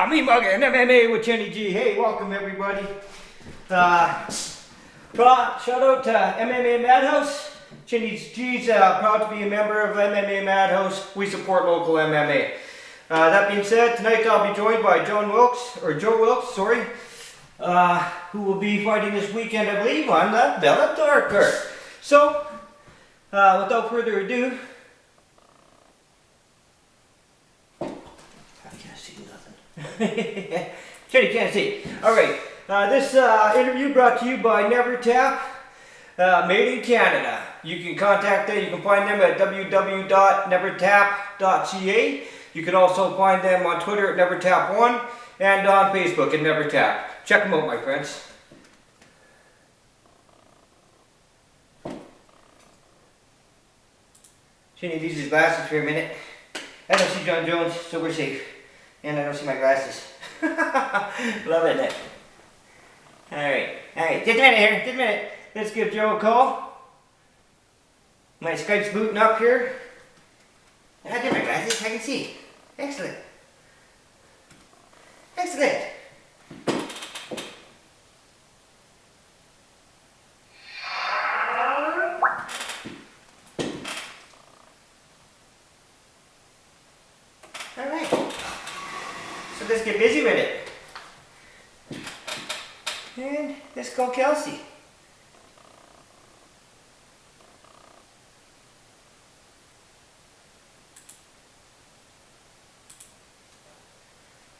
Mean-Muggin, MMA with Chinny G. Hey, welcome everybody. Shout out to MMA Madhouse. Chinny G's proud to be a member of MMA Madhouse. We support local MMA. That being said, tonight I'll be joined by Joe Wilks, who will be fighting this weekend, I believe, on the Bellator card. So, without further ado, Chinny can't see. Alright, this interview brought to you by NeverTap, made in Canada. You can contact them, you can find them at www.nevertap.ca. You can also find them on Twitter at NeverTap1 and on Facebook at NeverTap. Check them out, my friends. Chinny needs his glasses for a minute. I don't see John Jones, so we're safe. And I don't see my glasses. Love it. Alright, just a minute here, just a minute. Let's give Joe a call. My Skype's booting up here. I did my glasses, I can see. Excellent. Excellent. Alright. So let's get busy with it. And let's go Kelsey.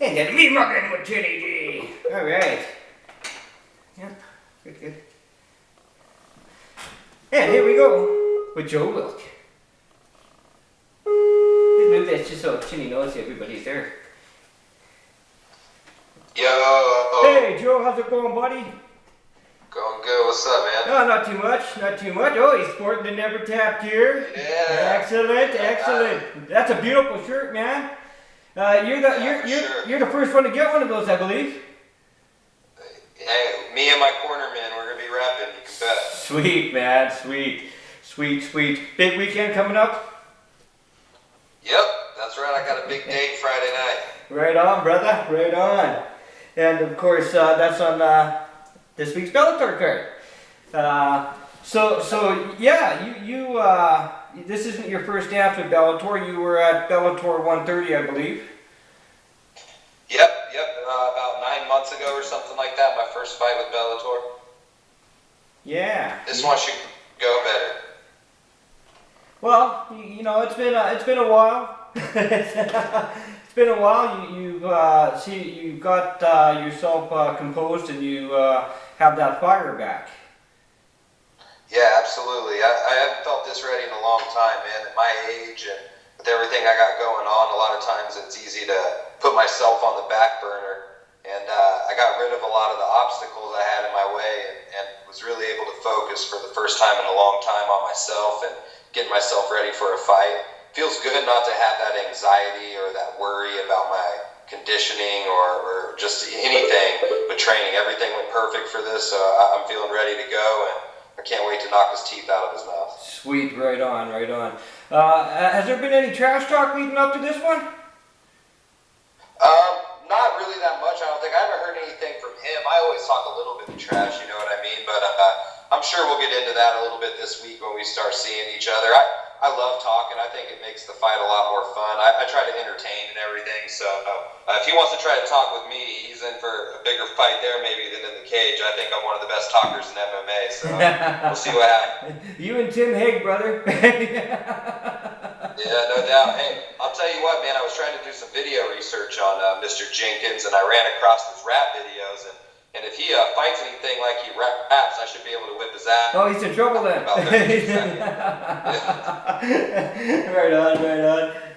And then Mean-Muggin with Chinny G. Alright. Yep, good. And here we go with Joe Wilk. Let's move this just so Chinny knows everybody's there. Yo! Hey Joe, how's it going, buddy? Going good, what's up, man? Oh, not too much. Oh, he's sporting the NeverTap gear. Yeah. Excellent. That's a beautiful shirt, man. You're the first one to get one of those, I believe. Hey, me and my corner man, we're gonna be rapping, you can bet. Sweet, man, sweet. Big weekend coming up? Yep, that's right, I got a big date Friday night. Right on, brother, right on. And of course, that's on this week's Bellator card. So yeah, you this isn't your first dance with Bellator. You were at Bellator 130, I believe. Yep, about 9 months ago or something like that, my first fight with Bellator. Yeah. This one should go better. Well, you know, it's been a while. It's been a while. You've got yourself composed, and you have that fire back. Yeah, absolutely. I haven't felt this ready in a long time, man. At my age and with everything I got going on, a lot of times it's easy to put myself on the back burner. And I got rid of a lot of the obstacles I had in my way and was really able to focus for the first time in a long time on myself and getting myself ready for a fight. Feels good not to have that anxiety or that worry about my conditioning or just anything but training. Everything went perfect for this, so I'm feeling ready to go, and I can't wait to knock his teeth out of his mouth. Sweet, right on. Has there been any trash talk leading up to this one? Not really that much, I don't think. I haven't heard anything from him. I always talk a little bit of trash, you know what I mean? But I'm sure we'll get into that a little bit this week when we start seeing each other. I love talking. I think it makes the fight a lot more fun. I try to entertain and everything. So if he wants to try to talk with me, he's in for a bigger fight there maybe than in the cage. I think I'm one of the best talkers in MMA. So we'll see what happens. You and Tim Hague, brother. Yeah, no doubt. Hey, I'll tell you what, man. I was trying to do some video research on Mr. Jenkins, and I ran across his rap videos. And if he fights anything like he raps, I should be able to whip his ass. Oh, he's in trouble then. About 30%. Right on.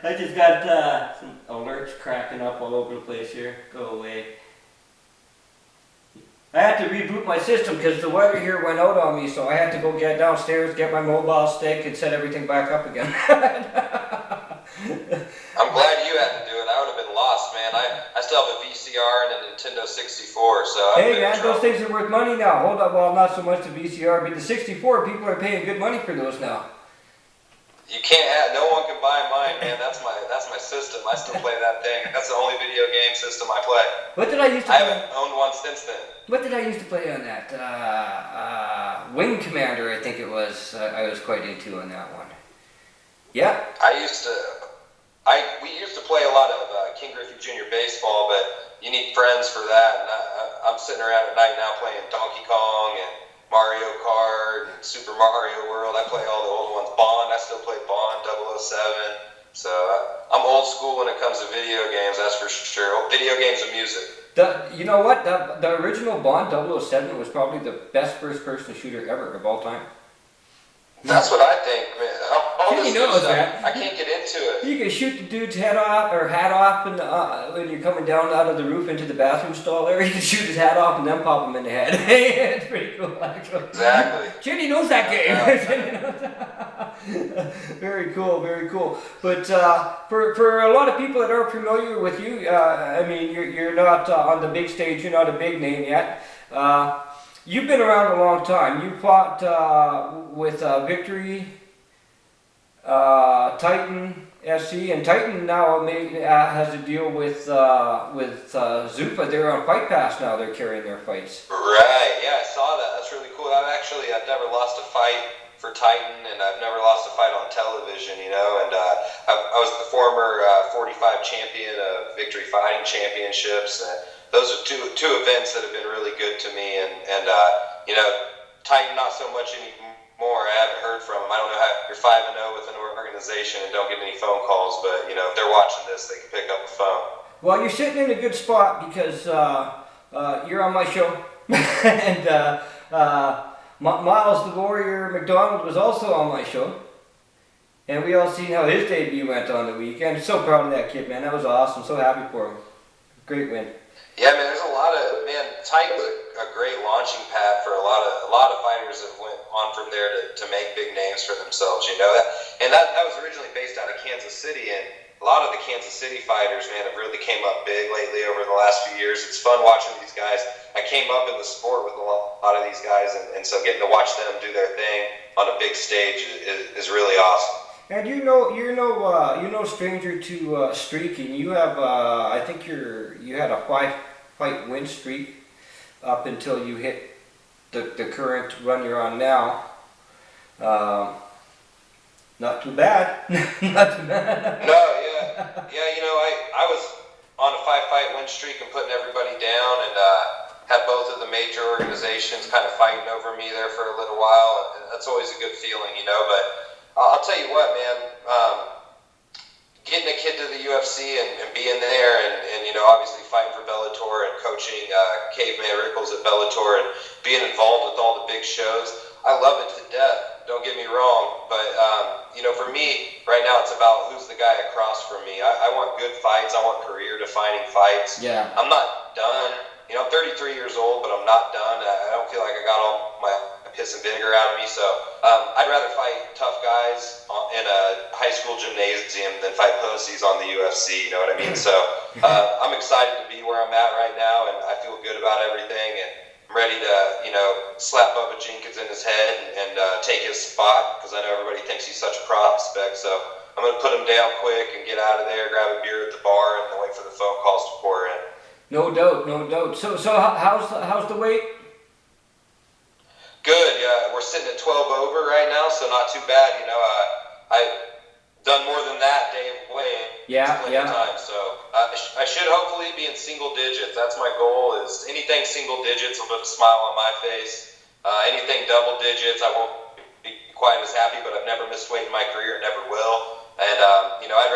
I just got some alerts cracking up all over the place here. Go away. I had to reboot my system because the weather here went out on me, so I had to go get downstairs, get my mobile stick, and set everything back up again. I'm glad you had to do it. I would have been lost, man. I still have a VCR and a Nintendo 64, so hey man, those things are worth money now. Hold up, well, not so much the VCR, but the 64, people are paying good money for those now. You can't have, no one can buy mine, man. That's my system. I still play that thing. That's the only video game system I play. What did I used to I play? haven't owned one since then. What did I used to play on that? Wing Commander, I think it was. I was quite into on that one. Yeah. We used to play a lot of King Griffey Jr. baseball, but you need friends for that. And I'm sitting around at night now playing Donkey Kong and Mario Kart and Super Mario World. I play all the old ones. Bond, I still play Bond 007. So I'm old school when it comes to video games, that's for sure. Video games and music. You know what? The original Bond 007 was probably the best first-person shooter ever of all time. That's what I think, man. Chinny knows that. I can't get into it. You can shoot the dude's head off or hat off when you're coming down out of the roof into the bathroom stall area. You can shoot his hat off and then pop him in the head. It's pretty cool, actually. Exactly. Chinny knows that game. Very cool, very cool. But for a lot of people that aren't familiar with you, I mean, you're not on the big stage. You're not a big name yet. You've been around a long time. You fought with Victory, Titan SC, and Titan now has a deal with Zupa. They're on Fight Pass now. They're carrying their fights. Right. Yeah, I saw that. That's really cool. I've never lost a fight for Titan, and I've never lost a fight on television. You know, and I was the former 45 champion of Victory Fighting Championships. Those are two events that have been really good to me, and you know, Titan not so much anymore. I haven't heard from them. I don't know how you're 5-0 with an organization and don't get any phone calls, but you know, if they're watching this, they can pick up the phone. Well, you're sitting in a good spot because you're on my show, and Miles the Warrior McDonald was also on my show, and we all seen how his debut went on the weekend. So proud of that kid, man. That was awesome. So happy for him. Great win. Yeah, man. There's a lot of Titan's a great launching pad for a lot of fighters that went on from there to make big names for themselves. You know that was originally based out of Kansas City, and a lot of the Kansas City fighters, man, have really came up big lately over the last few years. It's fun watching these guys. I came up in the sport with a lot of these guys, and so getting to watch them do their thing on a big stage is really awesome. And you're no stranger to streaking. You have, I think you had a 5-fight win streak up until you hit the current run you're on now. Not too bad. Not too bad. No, yeah. You know, I was on a 5-fight win streak and putting everybody down, and had both of the major organizations kind of fighting over me there for a little while, and that's always a good feeling, you know. But I'll tell you what, man, getting a kid to the UFC and being there and you know, obviously fighting for Bellator and coaching Caveman Rickles at Bellator and being involved with all the big shows, I love it to death. Don't get me wrong, but you know, for me right now, it's about who's the guy across from me. I want good fights. I want career-defining fights. Yeah. I'm not done. You know, I'm 33 years old, but I'm not done. I don't feel like I got all my piss and vinegar out of me. So I'd rather fight tough guys in a high school gymnasium than fight pussies on the UFC. You know what I mean? So I'm excited to be where I'm at right now, and I feel good about everything. And I'm ready to, you know, slap Bubba Jenkins in his head and take his spot, because I know everybody thinks he's such a prospect. So I'm going to put him down quick and get out of there, grab a beer at the bar, and then wait for the phone calls to pour in. No doubt, no doubt. So how's the weight? Good. Yeah, we're sitting at 12 over right now, so not too bad. You know, I've done more than that day of weighing. Yeah. Time. So I should hopefully be in single digits. That's my goal. Is anything single digits will put a smile on my face. Anything double digits, I won't be quite as happy. But I've never missed weight in my career, and never will. And you know, I'd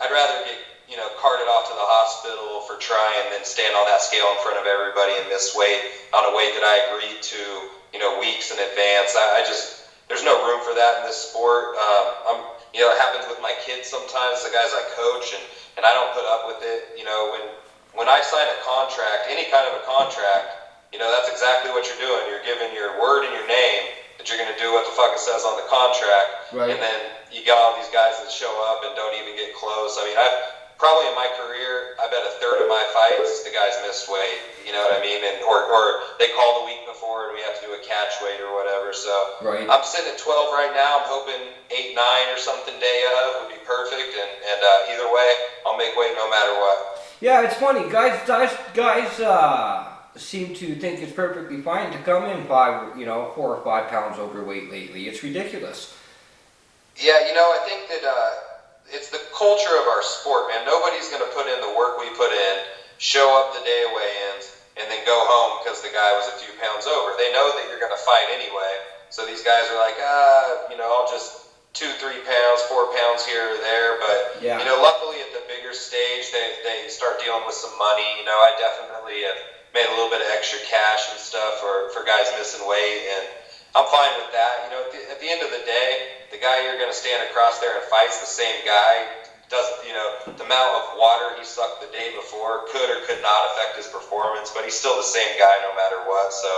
rather get, you know, carted off to the hospital for trying than stand on that scale in front of everybody and miss weight on a weight that I agreed to, you know, weeks in advance. There's no room for that in this sport. You know, it happens with my kids sometimes, the guys I coach, and I don't put up with it. You know, when I sign a contract, any kind of a contract, you know, that's exactly what you're doing. You're giving your word and your name that you're going to do what the fuck it says on the contract. Right. And then you got all these guys that show up and don't even get close. I mean, probably in my career, I bet a third of my fights, the guys missed weight. You know what I mean? And or they call the week before and we have to do a catch weight or whatever. So I'm sitting at 12 right now. I'm hoping 8, 9 or something day of would be perfect. And either way, I'll make weight no matter what. Yeah, it's funny. Guys seem to think it's perfectly fine to come in 4 or 5 pounds overweight lately. It's ridiculous. Yeah, I think that it's the culture of our sport, man. Nobody's going to put in the work we put in, show up the day of weigh-ins, and then go home because the guy was a few pounds over. They know that you're going to fight anyway, so these guys are like, I'll just 2, 3 pounds, 4 pounds here or there. But luckily at the bigger stage, they start dealing with some money. I definitely have made a little bit of extra cash and stuff for guys missing weight, and I'm fine with that. At the end of the day, the guy you're going to stand across there and fight's the same guy. Doesn't, the amount of water he sucked the day before could or could not affect his performance, but he's still the same guy no matter what. So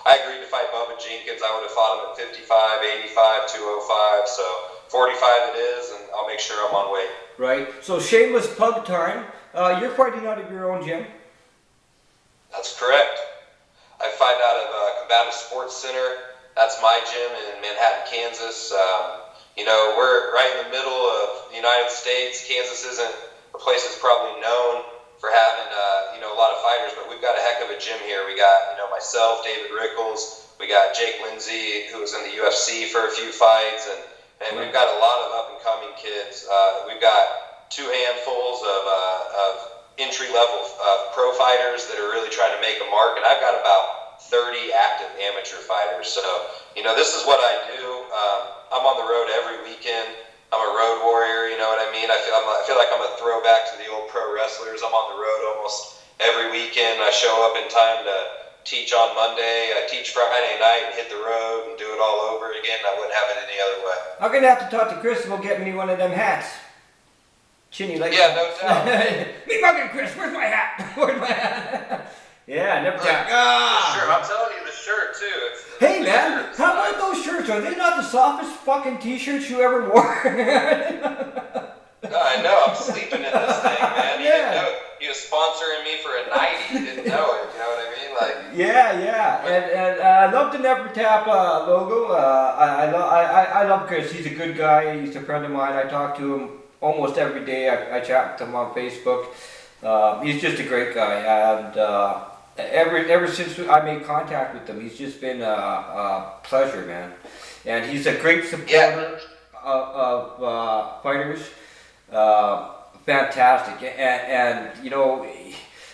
I agreed to fight Bubba Jenkins. I would have fought him at 55, 85, 205. So 45 it is, and I'll make sure I'm on weight. Right. So shameless plug time. You're fighting out of your own gym? That's correct. I fight out of Combative Sports Center. That's my gym in Manhattan, Kansas. We're right in the middle of the United States. Kansas isn't a place that's probably known for having, a lot of fighters, but we've got a heck of a gym here. We got, myself, David Rickles. We got Jake Lindsay, who was in the UFC for a few fights, and we've got a lot of up-and-coming kids. We've got 2 handfuls of entry-level pro fighters that are really trying to make a mark, and I've got about 30 active amateur fighters. So, this is what I do. I'm on the road every weekend. I'm a road warrior, you know what I mean? I feel like I'm a throwback to the old pro wrestlers. I'm on the road almost every weekend. I show up in time to teach on Monday. I teach Friday night and hit the road and do it all over again. I wouldn't have it any other way. I'm going to have to talk to Chris about getting me one of them hats. Chinny, like yeah, no doubt. Mean-Muggin, Chris, where's my hat? Where's my hat? Yeah, never doubt. Sure, I'm telling you, the shirt too. Hey man, how about those shirts? Are they not the softest fucking t-shirts you ever wore? No, I know. I'm sleeping in this thing, man. You didn't know. He was sponsoring me for a night. You didn't know it. You know what I mean? Yeah. And I love the Never Tap logo. I love Chris. He's a good guy. He's a friend of mine. I talk to him almost every day. I chat with him on Facebook. He's just a great guy, and ever since I made contact with him, he's just been a pleasure, man. And he's a great supporter of fighters. Fantastic, and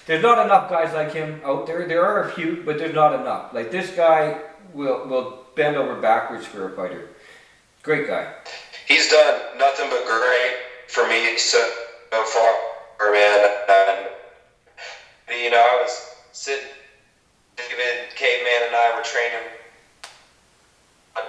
there's not enough guys like him out there. There are a few, but there's not enough. Like this guy will bend over backwards for a fighter. Great guy. He's done nothing but great for me so far, man. And I was sitting, David, Caveman, and I were training, and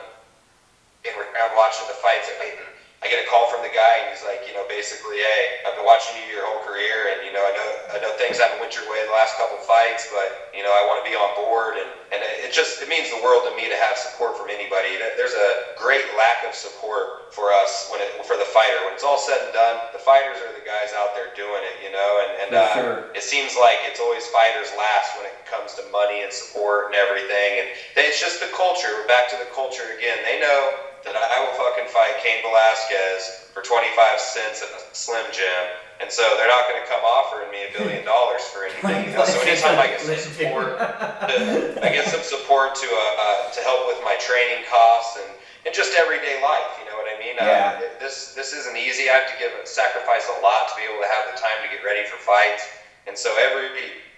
we're watching the fights at Leighton. I get a call from the guy, and he's like, basically, hey, I've been watching you your whole career, and I know things haven't went your way the last couple fights, but I want to be on board, and it means the world to me to have support from anybody. There's a great lack of support for us for the fighter. When it's all said and done, the fighters are the guys out there doing it, Sure. It seems like it's always fighters last when it comes to money and support and everything, and it's just the culture. We're back to the culture again. They know that I will fucking fight Cain Velasquez for 25 cents at a Slim Jim, and so they're not going to come offering me $1 billion for anything. So anytime I get some support, to help with my training costs and just everyday life, you know what I mean? Yeah. This isn't easy. I have to sacrifice a lot to be able to have the time to get ready for fights, and so every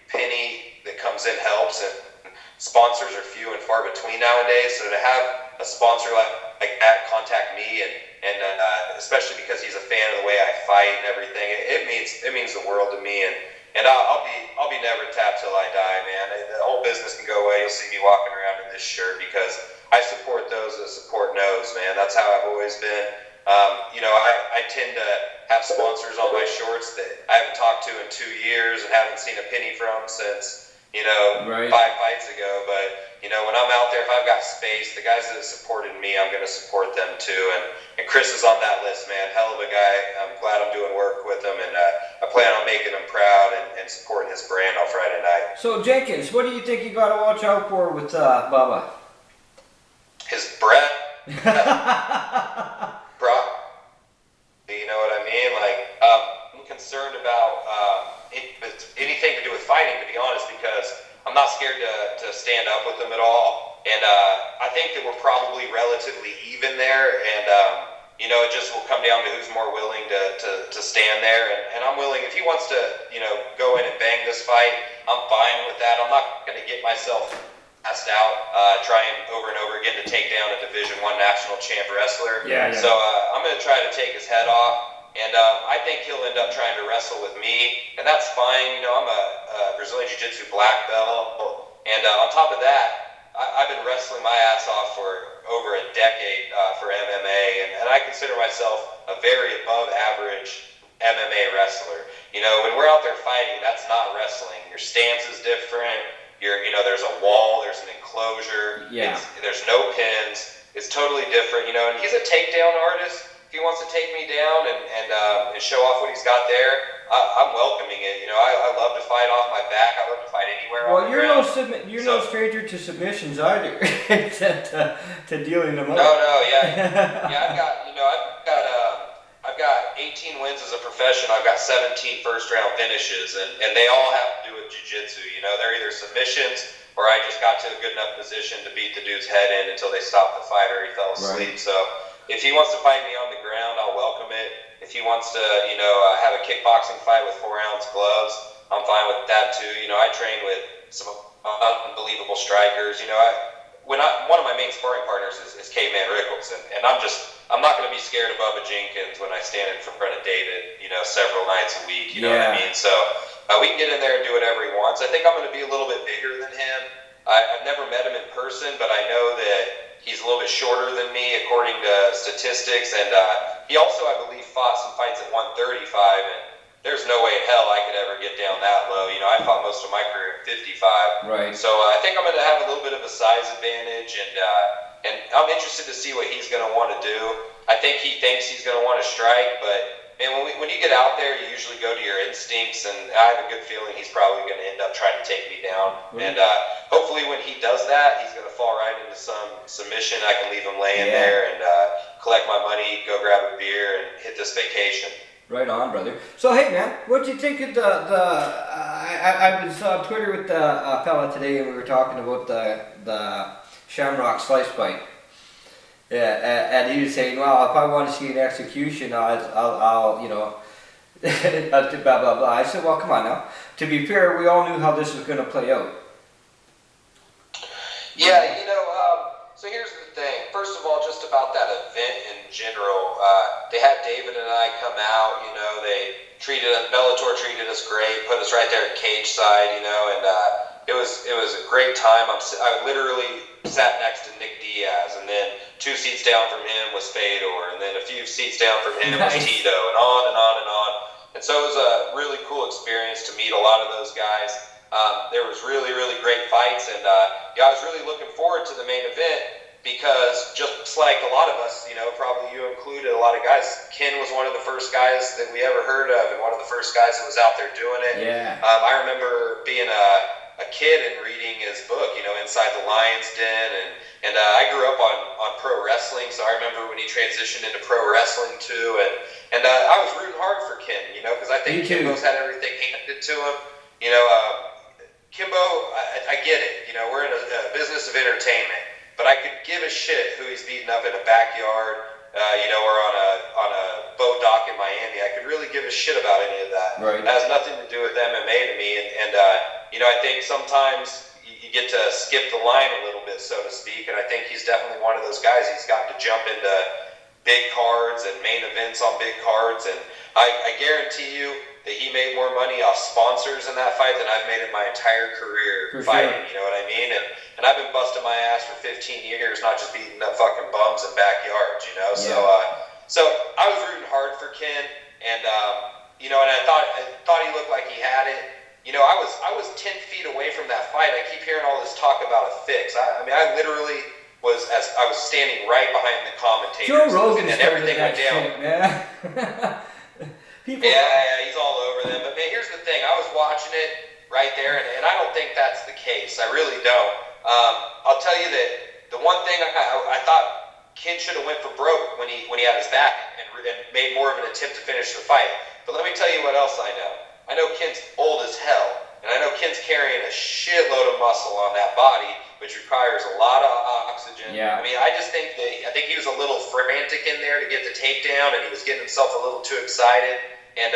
penny that comes in helps. And sponsors are few and far between nowadays, so to have a sponsor like that contact me and especially because he's a fan of the way I fight and everything, it means the world to me, and I'll be never tapped till I die, man. The whole business can go away. You'll see me walking around in this shirt because I support those that support knows, man. That's how I've always been. I tend to have sponsors on my shorts that I haven't talked to in 2 years and haven't seen a penny from since 5 fights ago, but when I'm out there, if I've got space, the guys that have supported me, I'm going to support them too. And Chris is on that list, man. Hell of a guy. I'm glad I'm doing work with him, and I plan on making him proud and supporting his brand on Friday night. So Jenkins, what do you think you got to watch out for with Bubba? His breath. Bro, you know what I mean? Like, I'm concerned about anything to do with fighting, to be honest, because I'm not scared to stand up with him at all. And I think that we're probably relatively even there. And, you know, it just will come down to who's more willing to stand there. And I'm willing, if he wants to, you know, go in and bang this fight, I'm fine with that. I'm not going to get myself passed out trying over and over again to take down a Division I national champ wrestler. Yeah. So I'm going to try to take his head off. And I think he'll end up trying to wrestle with me. And that's fine. You know, I'm a Brazilian Jiu-Jitsu black belt. And on top of that, I've been wrestling my ass off for over a decade for MMA, and I consider myself a very above average MMA wrestler. You know, when we're out there fighting, that's not wrestling. Your stance is different. You know, there's a wall, there's an enclosure. Yeah. There's no pins. It's totally different. You know, and he's a takedown artist. If he wants to take me down and show off what he's got there, I'm welcoming it. You know, I love to fight off my back. I love to fight anywhere. Well, you're no stranger to submissions either, to dealing them up. No, yeah. I've got 18 wins as a professional. I've got 17 first-round finishes, and they all have to do with jiu-jitsu. You know, they're either submissions or I just got to a good enough position to beat the dude's head in until they stopped the fight or he fell asleep. Right. So if he wants to fight me on the ground, I'll welcome it. If he wants to, you know, have a kickboxing fight with 4-ounce gloves, I'm fine with that too. You know, I train with some unbelievable strikers. You know, one of my main sparring partners is Caveman Rickles, and I'm not going to be scared of Bubba Jenkins when I stand in front of David, you know, several nights a week. You know what I mean? So we can get in there and do whatever he wants. I think I'm going to be a little bit bigger than him. I've never met him in person, but I know that he's a little bit shorter than me according to statistics, and he also, I believe, fought some fights at 135, and there's no way in hell I could ever get down that low. You know, I fought most of my career at 55. Right. So I think I'm going to have a little bit of a size advantage, and I'm interested to see what he's going to want to do. I think he thinks he's going to want to strike, but man, when you get out there, you usually go to your instincts, and I have a good feeling he's probably going to end up trying to take me down. Mm-hmm. And hopefully when he does that, he's going to fall right into some submission. I can leave him laying there and collect my money, go grab a beer, and hit this vacation. Right on, brother. So hey, man, what do you think of I was on Twitter with a fella today, and we were talking about the Shamrock slice fight. Yeah, and he was saying, well, if I want to see an execution, I'll you know, blah, blah, blah. I said, well, come on now. To be fair, we all knew how this was going to play out. Yeah, you know, so here's the thing. First of all, just about that event in general, they had David and I come out, you know, Bellator treated us great, put us right there at cage side, you know, and it was a great time. I literally sat next to Nick Diaz, and then 2 seats down from him was Fedor, and then a few seats down from him was Tito, and on and on and on. And so it was a really cool experience to meet a lot of those guys. There was really, really great fights, and I was really looking forward to the main event because just like a lot of us, you know, probably you included, a lot of guys, Ken was one of the first guys that we ever heard of, and one of the first guys that was out there doing it. Yeah. I remember being a kid and reading his book, you know, Inside the Lion's Den, and I grew up on pro wrestling, so I remember when he transitioned into pro wrestling too, and I was rooting hard for Ken, you know, because I think Kimbo's had everything handed to him. You know, Kimbo, I get it, you know, we're in a business of entertainment, but I could give a shit who he's beating up in a backyard, you know, or on a boat dock in Miami. I could really give a shit about any of that. Right. It has nothing to do with MMA to me, and you know, I think sometimes you get to skip the line a little bit, so to speak, and I think he's definitely one of those guys. He's gotten to jump into big cards and main events on big cards, and I guarantee you that he made more money off sponsors in that fight than I've made in my entire career fighting, you know what I mean? And I've been busting my ass for 15 years, not just beating up fucking bums in backyards, you know? Yeah. So I was rooting hard for Ken, and you know, and I thought he looked like he had it. You know, I was 10 feet away from that fight. I keep hearing all this talk about a fix. I mean, I literally was standing right behind the commentators. Joe Rogan and everything went down. Shit, man. Yeah, he's all over watching it right there, and I don't think that's the case. I really don't. I'll tell you that the one thing I thought Ken should have went for broke when he had his back and made more of an attempt to finish the fight. But let me tell you what else I know. I know Ken's old as hell, and I know Ken's carrying a shitload of muscle on that body, which requires a lot of oxygen. Yeah. I mean, I think he was a little frantic in there to get the takedown, and he was getting himself a little too excited, and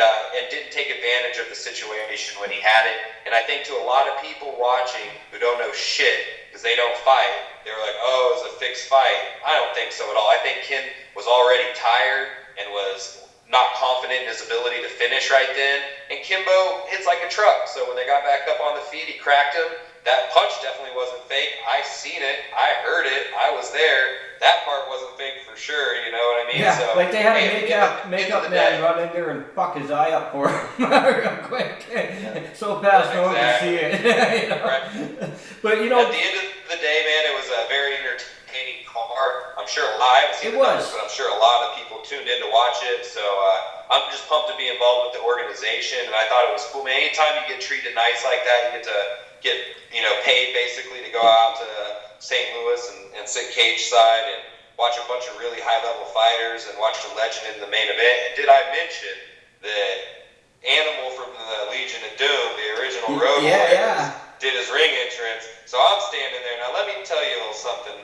didn't take advantage of the situation when he had it. And I think to a lot of people watching who don't know shit because they don't fight, they were like, oh, it was a fixed fight. I don't think so at all. I think Ken was already tired and was not confident in his ability to finish right then. And Kimbo hits like a truck. So when they got back up on the feet, he cracked him. That punch definitely wasn't fake. I seen it. I heard it. I was there. That part wasn't fake for sure. You know what I mean? Yeah, so, like they had a makeup man run in there and fuck his eye up for him real quick. So fast no one could see it. You know? Right. But you know, at the end of the day, man, it was a very entertaining car. I'm sure I haven't seen the numbers, but I'm sure a lot of people tuned in to watch it. So I'm just pumped to be involved with the organization, and I thought it was cool, man. Anytime you get treated nice like that, you get to paid basically to go out to St. Louis and sit cage side and watch a bunch of really high-level fighters and watch a legend in the main event. And did I mention that Animal from the Legion of Doom, the original Road Warriors, did his ring entrance? So I'm standing there. Now let me tell you a little something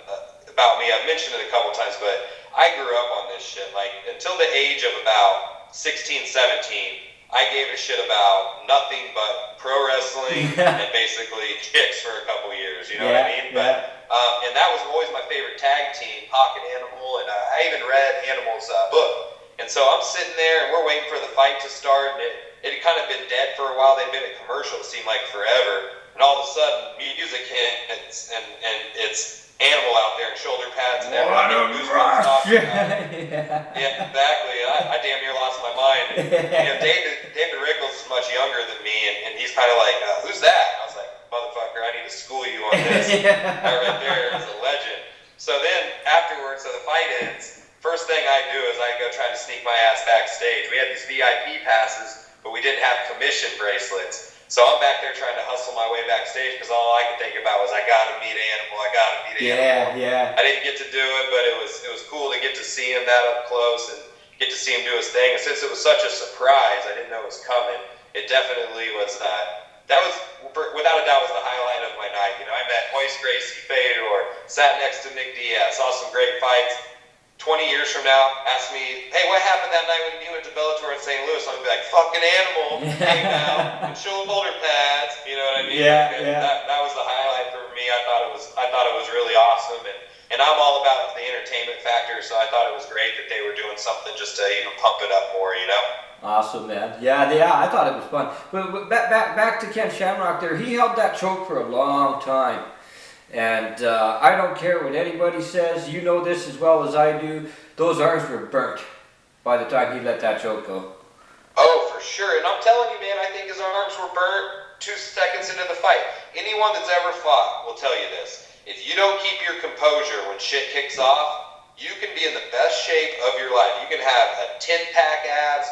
about me. I've mentioned it a couple times, but I grew up on this shit. Like, until the age of about 16, 17, I gave a shit about nothing but pro wrestling and basically chicks for a couple years, you know what I mean? But and that was always my favorite tag team, Pocket Animal, and I even read Animal's book. And so I'm sitting there, and we're waiting for the fight to start, and it had kind of been dead for a while. They'd been at commercial, it seemed like forever. And all of a sudden, music hit, and it's Animal out there in shoulder pads and everything. Yeah, exactly. I damn near lost my mind. And, David Rickles is much younger than me, and he's kind of like, who's that? And I was like, motherfucker, I need to school you on this. That right there is a legend. So then afterwards, so the fight ends, first thing I do is I go try to sneak my ass backstage. We had these VIP passes, but we didn't have commission bracelets. So I'm back there trying to hustle my way backstage because all I could think about was I gotta meet Animal. I didn't get to do it, but it was cool to get to see him that up close and get to see him do his thing. And since it was such a surprise, I didn't know it was coming. It definitely was. That was without a doubt was the highlight of my night. You know, I met Hoist Gracie, Fedor, sat next to Nick Diaz, saw some great fights. 20 years from now, ask me, hey, what happened that night when you went to Bellator in St. Louis? I'm going to be like, fucking Animal, came out, and shoulder pads, you know what I mean? That was the highlight for me. I thought it was really awesome, and I'm all about the entertainment factor, so I thought it was great that they were doing something just to even pump it up more, you know? Awesome, man. Yeah, I thought it was fun. But back to Ken Shamrock there, he held that choke for a long time. And I don't care what anybody says, you know this as well as I do, those arms were burnt by the time he let that choke go. Oh, for sure. And I'm telling you, man, I think his arms were burnt 2 seconds into the fight. Anyone that's ever fought will tell you this. If you don't keep your composure when shit kicks off, you can be in the best shape of your life. You can have a 10-pack abs,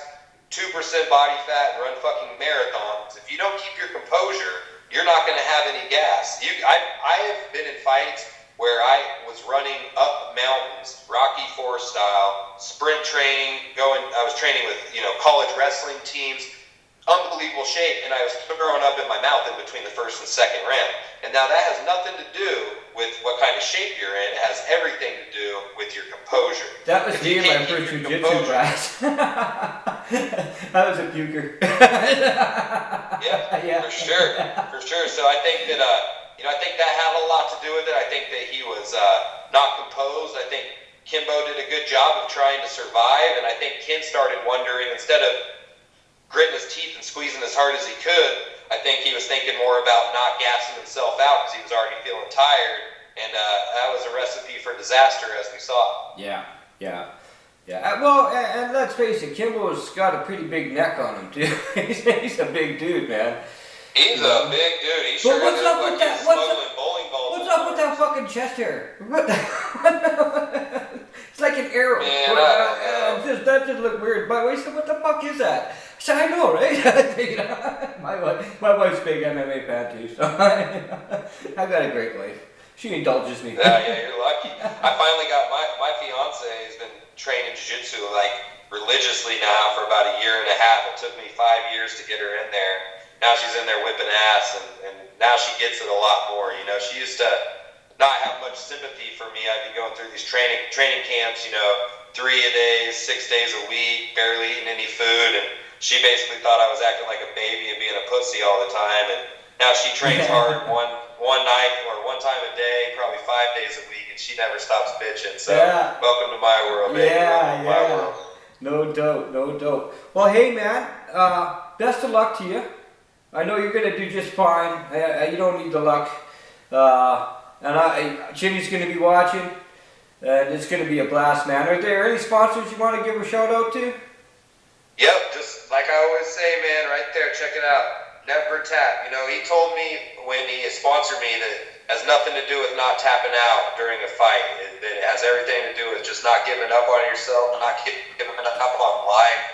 2% body fat, and run fucking marathons. If you don't keep your composure, you're not going to have any gas. I have been in fights where I was running up mountains, Rocky IV style, sprint training, I was training with, college wrestling teams, unbelievable shape, and I was throwing up in my mouth in between the first and second round. And now that has nothing to do with what kind of shape you're in. It has everything to do with your composure. That was me in my first jiu-jitsu class. I was a puker. Yeah, for sure. So I think that I think that had a lot to do with it. I think that he was not composed. I think Kimbo did a good job of trying to survive, and I think Ken started wondering, instead of gritting his teeth and squeezing as hard as he could, I think he was thinking more about not gassing himself out because he was already feeling tired, and that was a recipe for disaster, as we saw. Yeah. Well, and let's face it, Kimbo's got a pretty big neck on him too. He's a big dude, man. He's a big dude. He sure what's up with that? What's up with that fucking chest hair? It's like an arrow. Man, That just looked weird. My wife said, what the fuck is that? I said, I know, right? My wife's big MMA fan too, so I got a great wife. She indulges me. Yeah, you're lucky. I finally got my fiance has been training jiu-jitsu like religiously now for about a year and a half. It took me 5 years to get her in there. Now she's in there whipping ass, and now she gets it a lot more. You know, she used to not have much sympathy for me. I'd be going through these training camps, you know, 3 a day, 6 days a week, barely eating any food, and she basically thought I was acting like a baby and being a pussy all the time. And now she trains hard one night or one time a day, probably 5 days a week, and she never stops bitching. So welcome to my world, baby. My world. No doubt. Well, hey man, best of luck to you. I know you're gonna do just fine. You don't need the luck. And Chinny's gonna be watching, and it's gonna be a blast, man. Are there any sponsors you want to give a shout out to? Yep, just like I always say, man, right there, check it out. Never tap. You know, he told me when he sponsored me that it has nothing to do with not tapping out during a fight. It has everything to do with just not giving up on yourself, not giving up on life.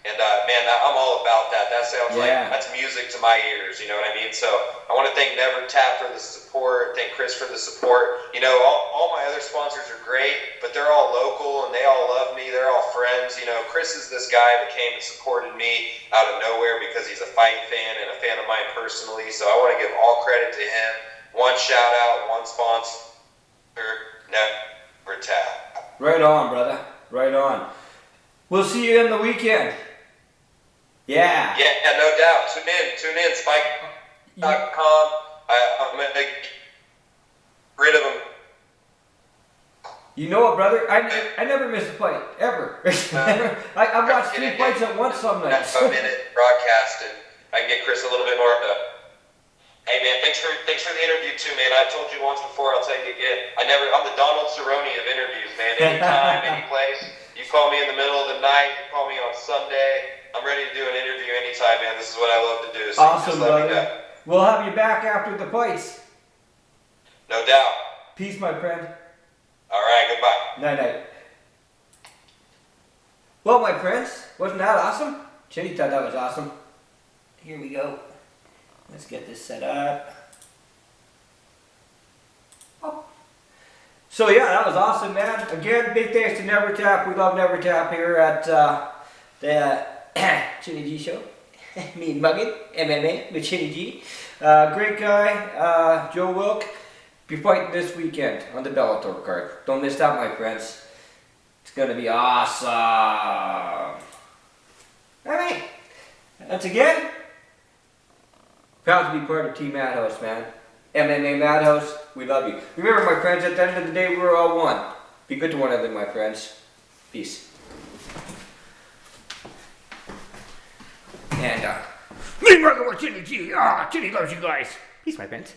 And man, I'm all about that. That sounds like that's music to my ears. You know what I mean? So I want to thank Never Tap for the support. Thank Chris for the support. You know, all my other sponsors are great, but they're all local and they all love me. They're all friends. You know, Chris is this guy that came and supported me out of nowhere because he's a fight fan and a fan of mine personally. So I want to give all credit to him. One shout out, one sponsor. Never Tap. Right on, brother. Right on. We'll see you in the weekend. Yeah, no doubt. Tune in, Spike.com. I'm going to get rid of them. You know what, brother? I never miss a fight, ever. I've watched 3 fights at once some nights. A minute broadcast, and I can get Chris a little bit more. Hey, man, thanks for the interview, too, man. I told you once before, I'll tell you again. I'm the Donald Cerrone of interviews, man. Anytime, any place. You call me in the middle of the night, you call me on Sunday. I'm ready to do an interview anytime, man. This is what I love to do. So awesome, brother. We'll have you back after the fights. No doubt. Peace, my friend. All right, goodbye. Night. Well, my friends, wasn't that awesome? Chinny thought that was awesome. Here we go. Let's get this set up. Oh. So yeah, that was awesome, man. Again, big thanks to Never Tap. We love Never Tap here at the Chinny G show. Mean-Mugging, MMA with Chinny G. Great guy, Joe Wilk. Be fighting this weekend on the Bellator card. Don't miss that, my friends. It's going to be awesome. Alright. Once again, proud to be part of Team Madhouse, man. MMA Madhouse, we love you. Remember, my friends, at the end of the day, we're all one. Be good to one another, my friends. Peace. And, Mean-Mugging with Chinny G. Chinny loves you guys. Peace, my friends.